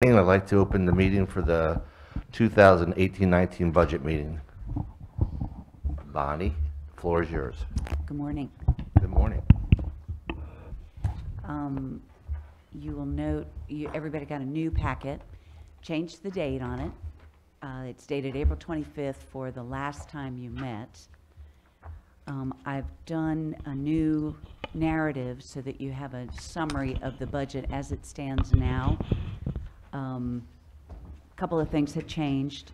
I'd like to open the meeting for the 2018-19 budget meeting. Bonnie, floor is yours. Good morning. Good morning. You will note, everybody got a new packet, changed the date on it. It's dated April 25th for the last time you met. I've done a new narrative so that you have a summary of the budget as it stands now. Couple of things have changed.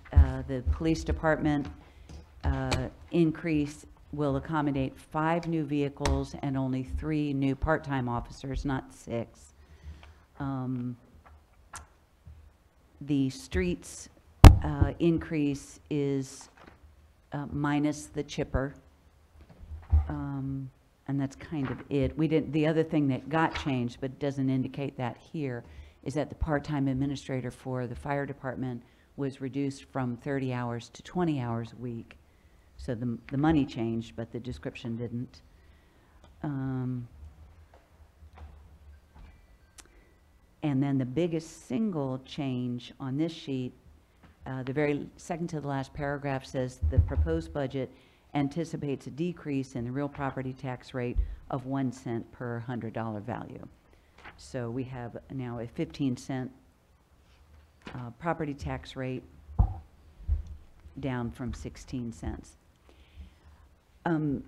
The police department increase will accommodate 5 new vehicles and only 3 new part-time officers, not 6. The streets increase is minus the chipper, and that's kind of it. The other thing that got changed, but doesn't indicate that here, is that the part-time administrator for the fire department was reduced from 30 hours to 20 hours a week. So the money changed, but the description didn't. And then the biggest single change on this sheet, the very second to the last paragraph says the proposed budget anticipates a decrease in the real property tax rate of 1 cent per $100 value. So we have now a 15-cent property tax rate down from 16 cents. And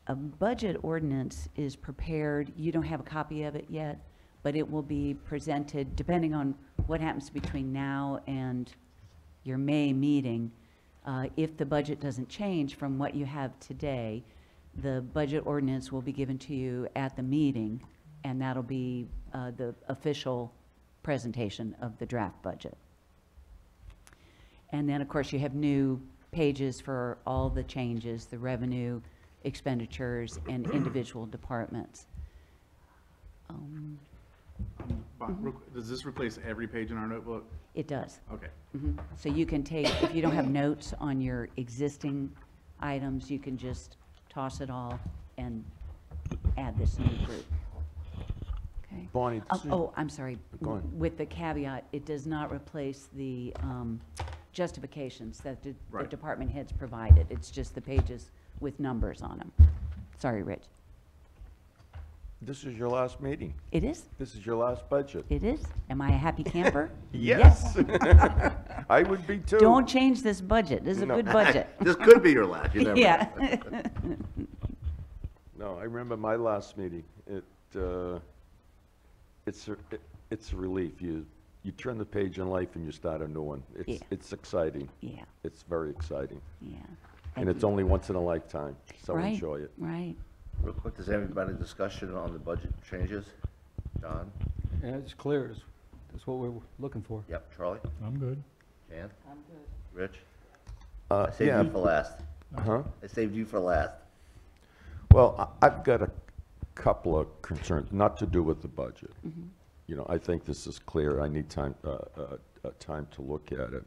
a budget ordinance is prepared. You don't have a copy of it yet, but it will be presented depending on what happens between now and your May meeting. If the budget doesn't change from what you have today, the budget ordinance will be given to you at the meeting, and that'll be the official presentation of the draft budget. And then, of course, you have new pages for all the changes, the revenue, expenditures, and individual departments. Does this replace every page in our notebook? It does. Okay. So you can take, if you don't have notes on your existing items, you can just toss it all and add this new group. Okay. Bonnie, I'm sorry. Go ahead. With the caveat, it does not replace the justifications that the Right. department heads provided. It's just the pages with numbers on them. Sorry, Rich. this is your last meeting. It is? This is your last budget. It is? Am I a happy camper? Yes. I would be too. Don't change this budget. This is a No. good budget. This could be your last, you never know. Yeah. No, I remember my last meeting. It's a relief. You turn the page in life and you start a new one. Yeah. It's exciting. Yeah, It's very exciting. yeah. And it's only once in a lifetime, so Right, enjoy it. Right. Real quick, does everybody discussion on the budget changes? John? Yeah, it's clear. That's what we're looking for. Yep. Charlie? I'm good. Jan? I'm good. Rich? I saved Yeah, you for last. huh? I saved you for last. Well, I've got a couple of concerns, not to do with the budget. You know, I think this is clear. I need time to look at it.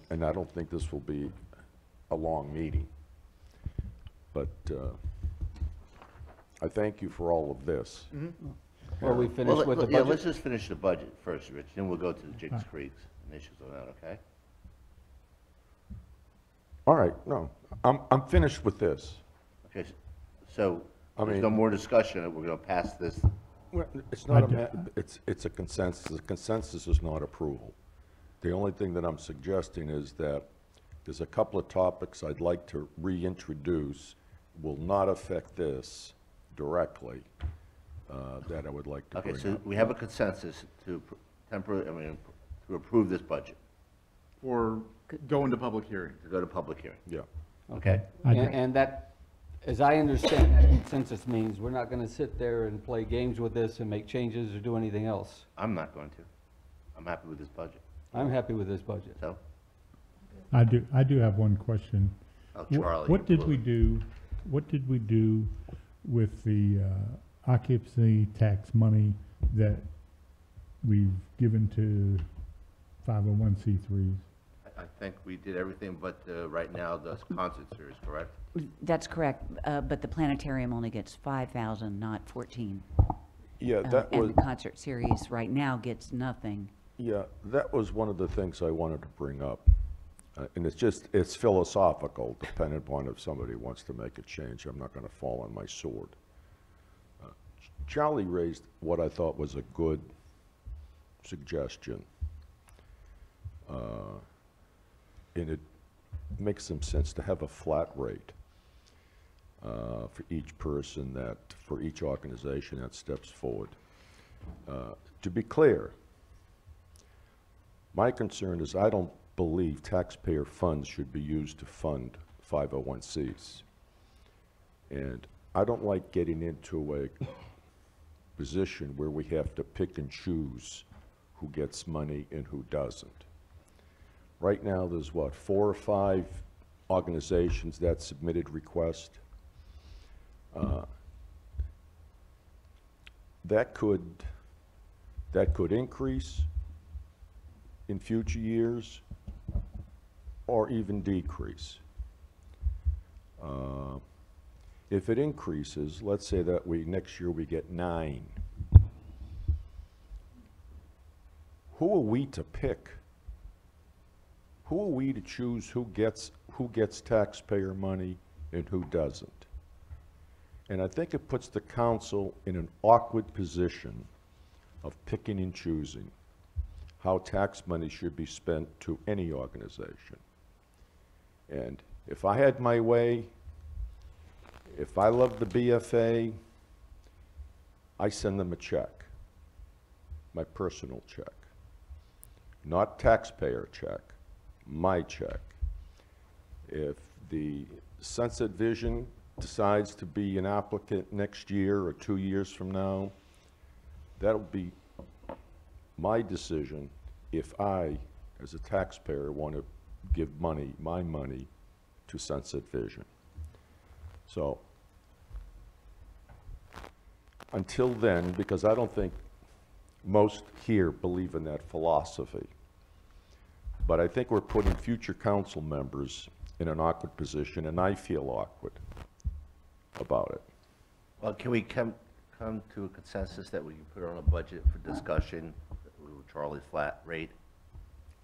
And I don't think this will be a long meeting. But I thank you for all of this. Well, we finished with the Yeah, let's budget. just finish the budget first, Rich, then we'll go to the Jigs Creeks and issues on that, okay? All right, no, I'm finished with this. Okay, so I there's mean- no more discussion, we're gonna pass this. Well, it's not it's a consensus. The consensus is not approval. The only thing that I'm suggesting is that there's a couple of topics I'd like to reintroduce, will not affect this directly, that I would like to Okay, bring so up. we have a consensus to to approve this budget, Or go into public hearing? to go to public hearing, Yeah. okay? And that, as I understand, that consensus means we're not gonna sit there and play games with this and make changes or do anything else. I'm not going to. I'm happy with this budget, I'm happy with this budget. so, I do have one question. oh, Wh- Charlie. What did we do with the occupancy tax money that we've given to 501c3s? I think we did everything but, right now, the concert series, correct? That's correct, but the planetarium only gets 5,000, not 14. Yeah, that And was, the concert series right now gets nothing. yeah, that was one of the things I wanted to bring up. And it's philosophical, depending upon if somebody wants to make a change. I'm not going to fall on my sword. Charlie raised what I thought was a good suggestion. And it makes some sense to have a flat rate for each person for each organization that steps forward. To be clear, my concern is I don't believe taxpayer funds should be used to fund 501Cs. And I don't like getting into a position where we have to pick and choose who gets money and who doesn't. Right now, there's what, 4 or 5 organizations that submitted requests. That could increase in future years or even decrease. If it increases, let's say that next year we get 9. Who are we to pick? Who are we to choose who gets taxpayer money and who doesn't? And I think it puts the council in an awkward position of picking and choosing how tax money should be spent to any organization. And if I had my way, if I love the BFA, I send them a check, my personal check, not taxpayer check, my check. If the Sunset Vision decides to be an applicant next year or 2 years from now, that'll be my decision if I, as a taxpayer, want to give money, my money, to Sunset Vision. So, until then, because I don't think most here believe in that philosophy, but I think we're putting future council members in an awkward position, and I feel awkward about it. Well, can we come to a consensus that we can put on a budget for discussion with Charlie's flat rate?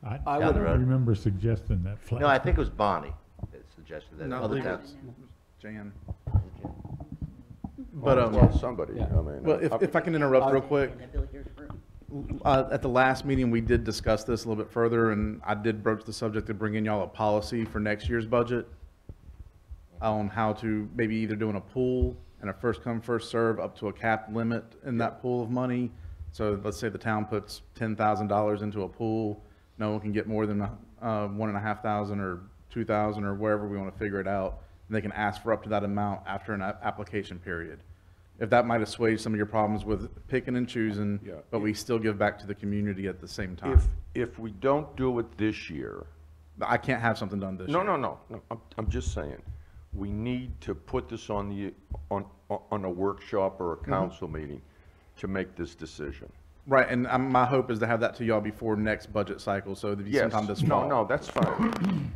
I I would don't remember suggesting that flat. No, I think it was Bonnie that suggested that. No, I Other think towns- Jan. But, But, well, somebody, yeah. I mean. Well, if I can interrupt real quick. room. At the last meeting, we did discuss this a little bit further, and I did broach the subject of bringing y'all a policy for next year's budget on how to maybe either doing a pool and a first come, first serve up to a capped limit in that pool of money. So let's say the town puts $10,000 into a pool, no one can get more than $1,500 or $2,000 or wherever we want to figure it out, and they can ask for up to that amount after an application period. If that might assuage some of your problems with picking and choosing, Yeah. but we still give back to the community at the same time. If we don't do it this year, I can't have something done this year. no, I'm just saying, we need to put this on a workshop or a council meeting to make this decision. Right, and my hope is to have that to y'all before next budget cycle, so it'd be Yes, sometime this fall. no, that's fine.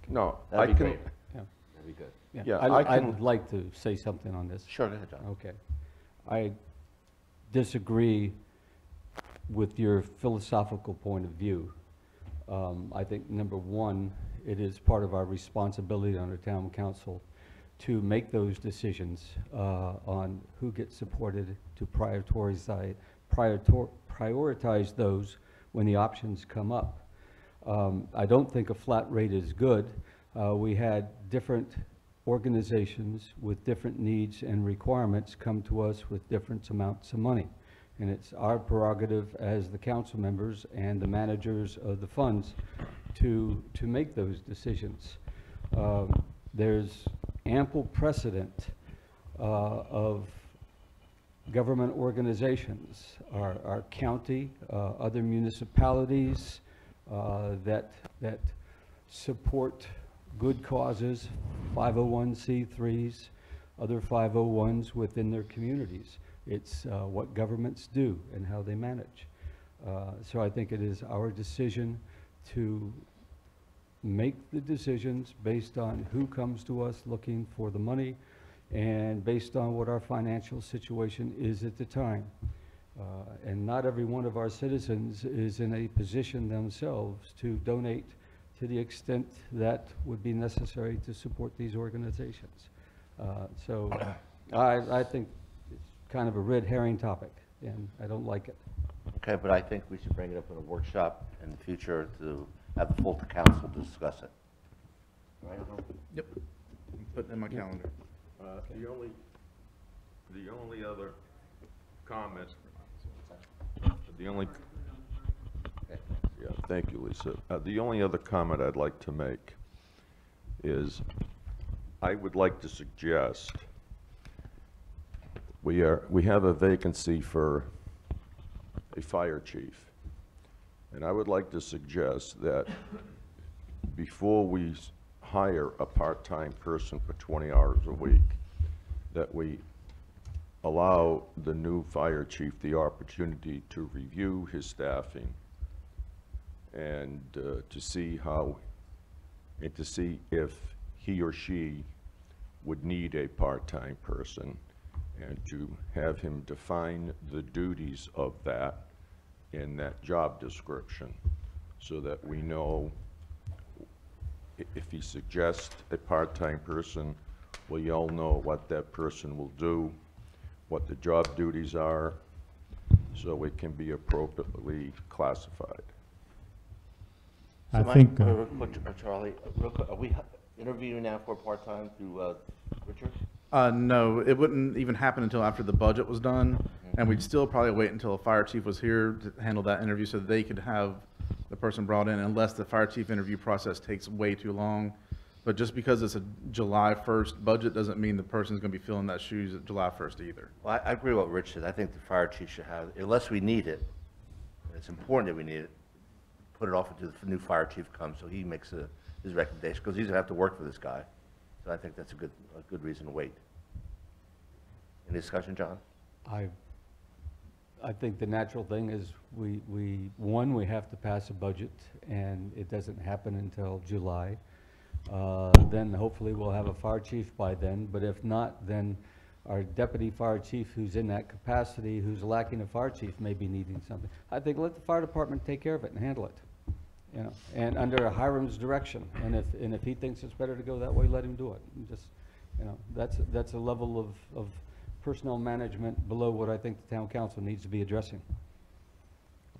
No, I That'd be can, great. Yeah. That'd be good. Yeah, I'd like to say something on this. Sure, go ahead, John. Okay. I disagree with your philosophical point of view. I think, number one, it is part of our responsibility on the town council to make those decisions on who gets supported, to prioritize those when the options come up. I don't think a flat rate is good. We had different organizations with different needs and requirements come to us with different amounts of money. And it's our prerogative as the council members and the managers of the funds to make those decisions. There's ample precedent of government organizations, our county, other municipalities that support good causes, 501c3s, other 501s within their communities. It's what governments do and how they manage. So I think it is our decision to make the decisions based on who comes to us looking for the money and based on what our financial situation is at the time. And not every one of our citizens is in a position themselves to donate to the extent that would be necessary to support these organizations. So I think it's kind of a red herring topic, and I don't like it. Okay, but I think we should bring it up in a workshop in the future to have the full council discuss it. Right? Yep. I'm putting it in my calendar. The only other comment, yeah, thank you, Lisa. The only other comment I'd like to make is I would like to suggest we have a vacancy for a fire chief. And I would like to suggest that before we hire a part-time person for 20 hours a week, that we allow the new fire chief the opportunity to review his staffing and to see if he or she would need a part-time person, and to have him define the duties of that in that job description, so that we know if he suggests a part-time person, we all know what that person will do, what the job duties are, so it can be appropriately classified. I So think, real quick, Charlie, real quick, are we interviewing now for part-time through Richard? No, it wouldn't even happen until after the budget was done, and we'd still probably wait until a fire chief was here to handle that interview so that they could have the person brought in, unless the fire chief interview process takes way too long. But just because it's a July 1st budget doesn't mean the person's going to be filling that shoes at July 1st either. Well, I agree with what Rich said. I think the fire chief should have, unless we need it, and it's important that we need it, put it off until the new fire chief comes, so he makes his recommendation, because he's gonna have to work for this guy. So I think that's a good reason to wait. Any discussion, John? I think the natural thing is we have to pass a budget, and it doesn't happen until July. Then hopefully we'll have a fire chief by then, but if not, then our deputy fire chief who's in that capacity, who's lacking a fire chief, may be needing something. I think let the fire department take care of it and handle it, you know, and under Hiram's direction. And if he thinks it's better to go that way, let him do it. And just, you know, that's a level of personnel management below what I think the town council needs to be addressing.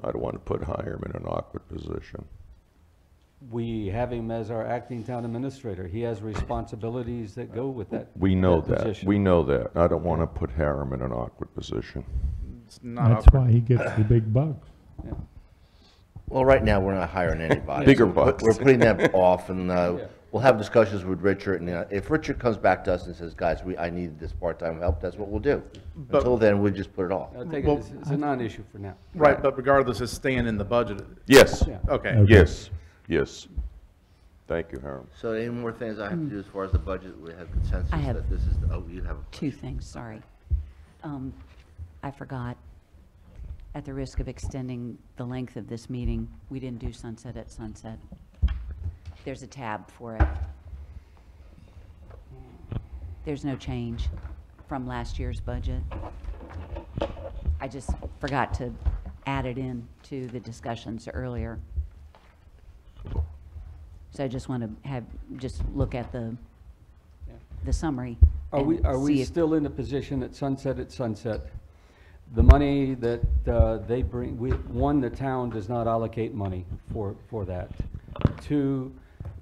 I don't want to put Hiram in an awkward position. We have him as our acting town administrator. He has responsibilities that go with that. We know that that. position. We know that. I don't want to put Hiram in an awkward position. It's not that's awkward. why he gets the big bucks. Yeah. Well, right now, we're not hiring anybody. Bigger So we're- bucks. We're putting them off, and we'll have discussions with Richard, and if Richard comes back to us and says, guys, I need this part-time help, that's what we'll do. But- Until then, we'll just put it off. I think Well, it's a non-issue for now. Right, but regardless, it's staying in the budget. Yes, Yeah. Okay. Okay. yes, yes. Thank you, Hiram. So any more things I have to do as far as the budget? We have consensus I have that this is, you have a Two things, sorry. I forgot, at the risk of extending the length of this meeting, we didn't do Sunset at Sunset. There's a tab for it. There's no change from last year's budget. I just forgot to add it in to the discussions earlier. So I just want to just look at the summary. Are we and see if- still in a position at Sunset? The money that they bring, one, the town does not allocate money for that. Two,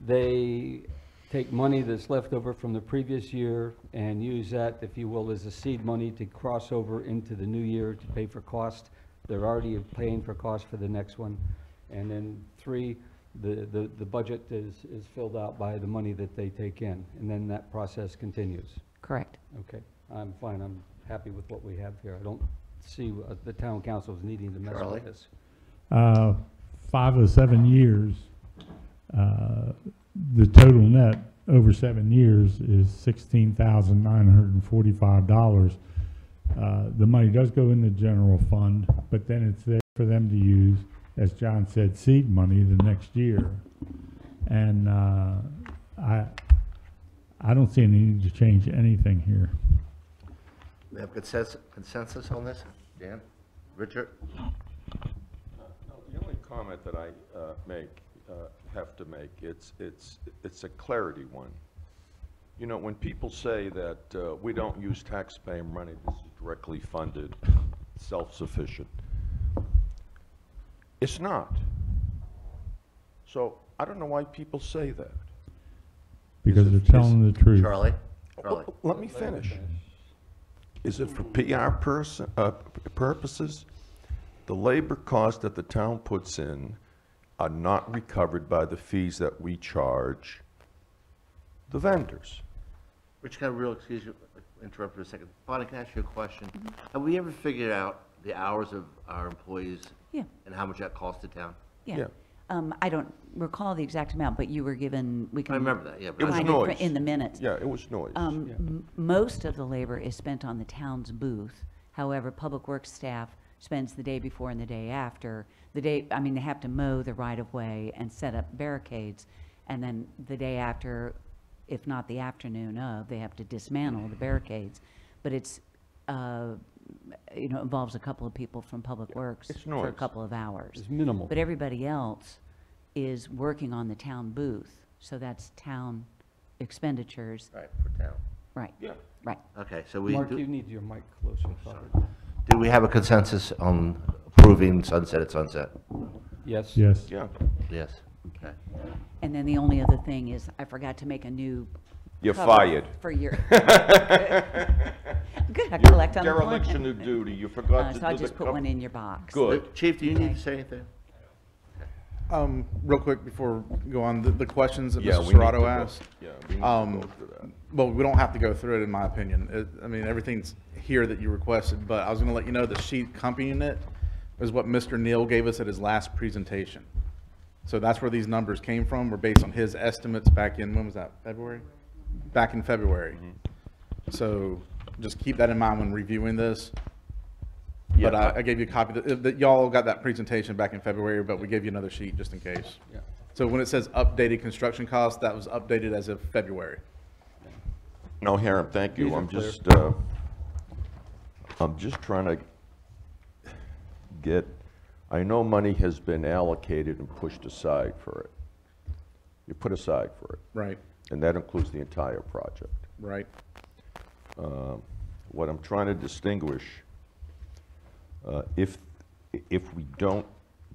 they take money that's left over from the previous year and use that, if you will, as a seed money to cross over into the new year to pay for cost. They're already paying for cost for the next one. And then three, the budget is filled out by the money that they take in, and then that process continues. Correct. Okay, I'm fine, I'm happy with what we have here. I don't see the town council's needing to mess Charlie? with this. 5 of 7 years, the total net over 7 years is $16,945. The money does go in the general fund, but then it's there for them to use, as John said, seed money the next year. And I don't see any need to change anything here. We have consensus on this? Dan? Richard? No, the only comment that I have to make, it's a clarity one. You know, when people say that we don't use taxpayer money, this is directly funded, self-sufficient, it's not. So I don't know why people say that. Because Is it- they're telling the truth. Charlie? Charlie? Let me finish. Is it for PR purposes? The labor costs that the town puts in are not recovered by the fees that we charge the vendors. Rich, can I excuse you, interrupt for a second? Bonnie, can I ask you a question? Have we ever figured out the hours of our employees? Yeah. And how much that costs the town? Yeah. I don't recall the exact amount, but you were given, we can. I remember that, yeah. It was find noise. In the minutes. Yeah, it was noise. Most of the labor is spent on the town's booth. However, Public Works staff spends the day before and the day after. They have to mow the right-of-way and set up barricades. And then the day after, if not the afternoon of, they have to dismantle the barricades. But it's, involves a couple of people from Public Works it's for a noise. couple of hours. It's minimal. But everybody else is working on the town booth, so that's town expenditures. Right, for town. Right, Yeah. right. Okay, so we, Mark, you do need your mic closer, probably. we have a consensus on approving Sunset at Sunset? Yes? Yes. Yeah. Yes, okay. And then the only other thing is, I forgot to make a new. You're cover fired. For your. Good, I collect on the Dereliction of duty, you forgot to do So I'll the just put cover- one in your box. Good. Chief, do you need to say anything? Real quick before we go on, the questions that Yeah, Mr. we need to Serrato go- asked. Yeah, we need to Um, go through that. Well, we don't have to go through it, in my opinion. Everything's here that you requested, but I was gonna let you know the sheet accompanying it is what Mr. Neal gave us at his last presentation. So that's where these numbers came from, were based on his estimates back in, when was that, February? Back in February. So just keep that in mind when reviewing this. But Yeah. I gave you a copy, that y'all got that presentation back in February, but we gave you another sheet just in case. Yeah. So when it says updated construction costs, that was updated as of February. No, Hiram, thank you. These are I'm just trying to get, I know money has been allocated and pushed aside for it. You put aside for it, Right, and that includes the entire project. right. What I'm trying to distinguish, if we don't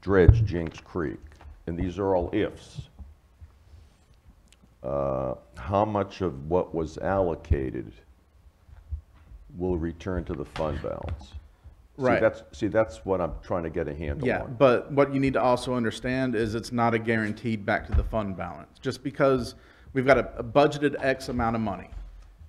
dredge Jinks Creek, and these are all ifs, how much of what was allocated will return to the fund balance? Right. That's what I'm trying to get a handle Yeah, on. but what you need to also understand is it's not a guaranteed back to the fund balance. Just because we've got a budgeted X amount of money,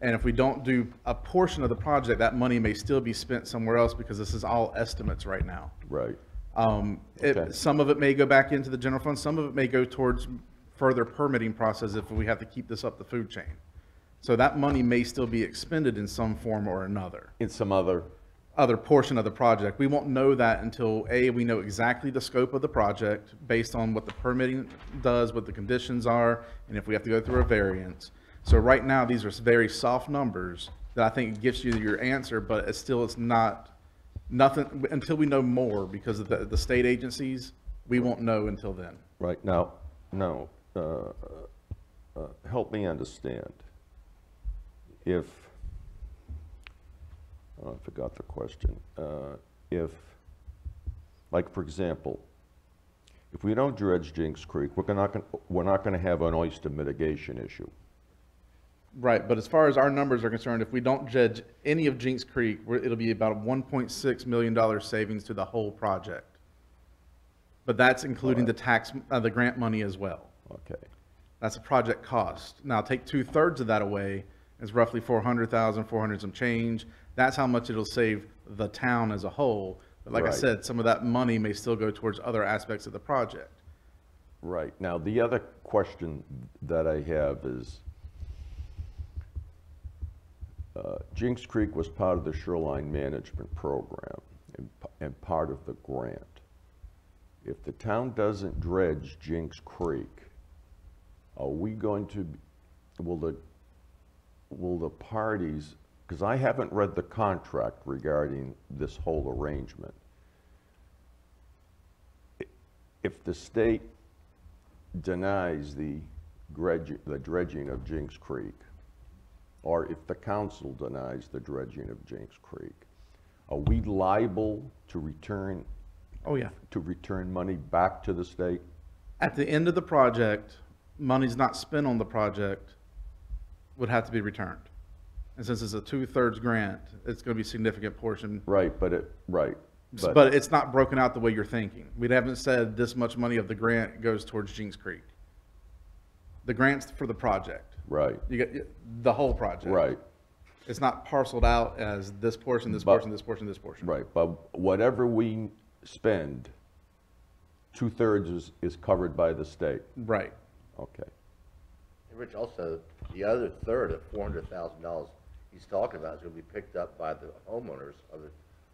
and if we don't do a portion of the project, that money may still be spent somewhere else because this is all estimates right now. Right. Okay. Some of it may go back into the general fund, some of it may go towards further permitting process if we have to keep this up the food chain. So that money may still be expended in some form or another. In some other, Portion of the project. We won't know that until, A, we know exactly the scope of the project based on what the permitting does, what the conditions are, and if we have to go through a variance. So right now, these are very soft numbers that I think gives you your answer, but it's not, nothing, until we know more, because of the state agencies, we won't know until then. right, now, help me understand. If, I forgot the question. If, like, for example, if we don't dredge Jinks Creek, we're not gonna have an oyster mitigation issue. Right, but as far as our numbers are concerned, if we don't judge any of Jinks Creek, it'll be about a $1.6 million savings to the whole project. But that's including the the grant money as well. Okay, That's a project cost. Now, take 2/3 of that away, it's roughly 400,000, 400 some change. That's how much it'll save the town as a whole. But like I Right. said, some of that money may still go towards other aspects of the project. right. Now, the other question that I have is, Jinks Creek was part of the shoreline management program and part of the grant. If the town doesn't dredge Jinks Creek, are we going to, will the parties, because I haven't read the contract regarding this whole arrangement, if the state denies the dredging of Jinks Creek, or if the council denies the dredging of Jinks Creek, are we liable to return, Oh, yeah. money back to the state? At the end of the project, money's not spent on the project would have to be returned. And since it's a 2/3 grant, it's going to be a significant portion. Right, right. But it's not broken out the way you're thinking. We haven't said this much money of the grant goes towards Jinks Creek. The grant's for the project. Right, You get the whole project. right, It's not parceled out as this portion, this But- portion, this portion, this portion. right. But whatever we spend, 2/3 is covered by the state. Right. Okay. And Rich, also, the other third of $400,000 he's talking about is gonna be picked up by the homeowners of the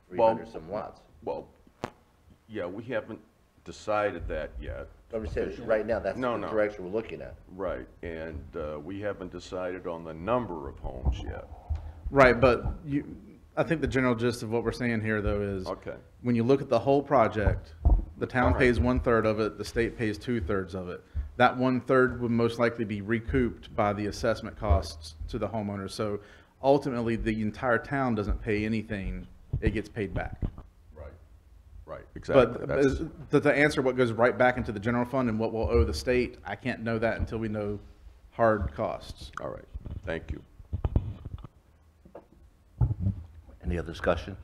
300 some lots. Well, yeah, we haven't decided that yet. I'm just saying, right now, that's No, the no. direction we're looking at. Right, and we haven't decided on the number of homes yet. Right, but I think the general gist of what we're saying here, though, is Okay. when you look at the whole project, the town Alright. pays 1/3 of it, the state pays 2/3 of it. That 1/3 would most likely be recouped by the assessment costs to the homeowners. So ultimately, the entire town doesn't pay anything, it gets paid back. Right. Right, exactly. But That's- to answer what goes right back into the general fund and what we'll owe the state, I can't know that until we know hard costs. All right, thank you. Any other discussion?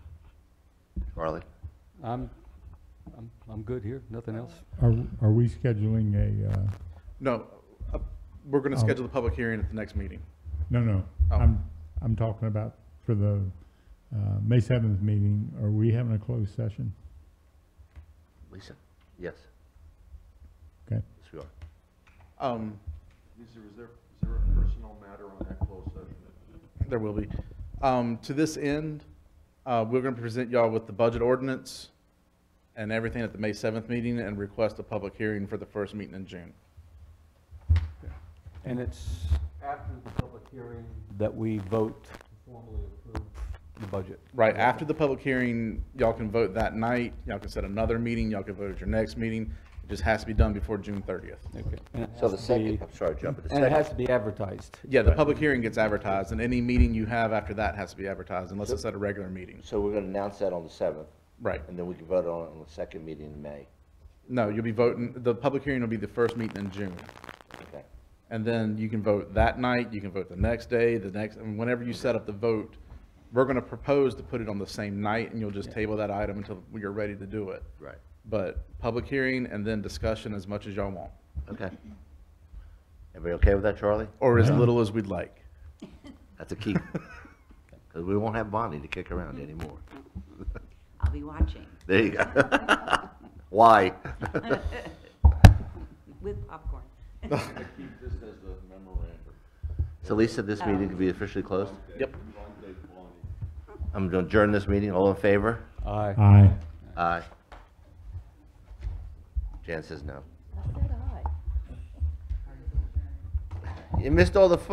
Charlie? I'm good here, nothing else. Are we scheduling a, No, we're going to Oh. schedule the public hearing at the next meeting. no, Oh. I'm talking about for the, May 7th meeting, are we having a closed session? Lisa? Yes, Okay. yes, we are. Is there a personal matter on that closed session? There will be. To this end, we're going to present y'all with the budget ordinance and everything at the May 7th meeting and request a public hearing for the first meeting in June. And it's after the public hearing that we vote to formally approve the budget. Right, after the public hearing, y'all can vote that night, y'all can set another meeting, y'all can vote at your next meeting. It just has to be done before June 30th. Okay. And it So has the to second, be- I'm sorry, jump, but the And it second, has to be advertised. Yeah, the public hearing gets advertised, and any meeting you have after that has to be advertised unless it's at a regular meeting. so we're gonna announce that on the 7th, Right. and then we can vote on it on the second meeting in May. No, you'll be voting, the public hearing will be the first meeting in June. Okay. And then you can vote that night, you can vote the next day, and whenever you set up the vote, we're going to propose to put it on the same night, and you'll just table that item until you're ready to do it. Right. But public hearing and then discussion as much as y'all want, Okay. Everybody okay with that, Charlie? or as little as we'd like. That's a key. Because we won't have Bonnie to kick around anymore. I'll be watching There you go. Why? with popcorn. Keep this as a memorandum. So Lisa, this meeting can be officially closed? Yep. I'm going to adjourn this meeting. All in favor? Aye. Aye. Aye. Jan says no. I said aye. You missed all the fun.